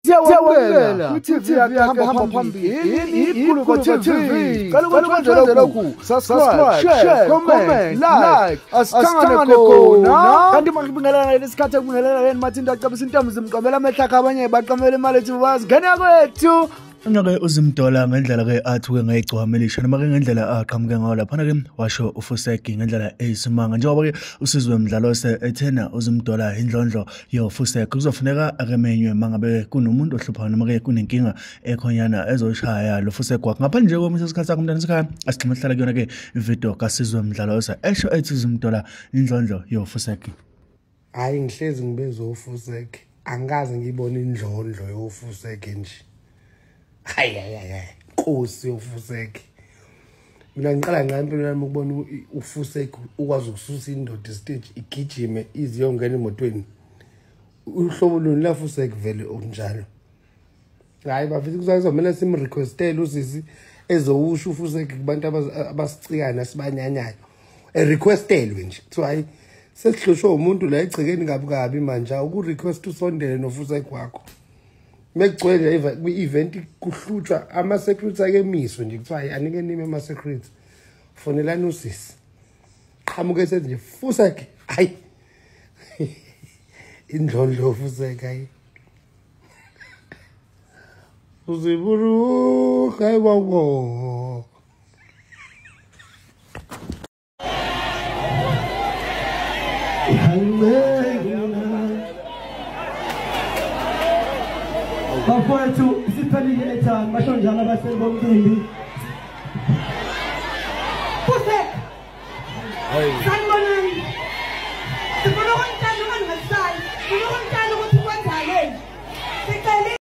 Siyawabukela ku-TV yakhe hamba phambili ikhuluka TV. Kaloku ku subscribe, share, comment, like. Asihlangane khona. Kanti makubingelela lesikhathi ekubingelela yena mathinta acabisa intombi zimqomela amehla akhe abanye baqamela imali ethi bazi ngene kwethu. Ngake uzimdola ngendlela ke athuke ngayigcwamelisha noma ke ngendlela aqhamuke ngayo lapha ke washo uFuseki ngendlela eyisimanga njengoba ke usizwe umdlalo ethena uzimdola indlondlo yoFuseki kuzofuneka akemenywe mangabe kunomuntu ohluphayo noma ke kunenkinga ekhonyana ezoshaya lo Fuseki wakhe ngaphandle nje komisa isikhathi sakhe umntana sekhaya asixhuma hlala kuyona ke ivideo kasizwe umdlalo esho ethi uzimdola indlondlo yoFuseki. Hayi ngihlezi ngibezo uFuseki angikaze ngibone indlondlo yoFuseki nje. Hayi Nkosi uFuseki. Mina ngiqala ngempela yami ukubona uFuseki ukwazi ukususa indoda stage igijime iziyongena emotweni. Uhlobo luni la Fuseki vele onjalo. Hayi bafisa kuzomela sim requestele usisi ezowusho uFuseki kubantu abasicikana sibanyanyayo. Requestelwe nje. So hayi sesihloshwe umuntu la egcikeni kabi manje uku request usondele noFuseki wakho. Mekugcwele kwi-event kuhlutshwa ama-security akemiswe nje kuthiwa anike nime ama-security fonelani usisi qhamuke sethi nje Fuseki hayi indlondlo Fuseki hayi uziburu hayi wawo bafowethu siphelile letha bashonjana basembombini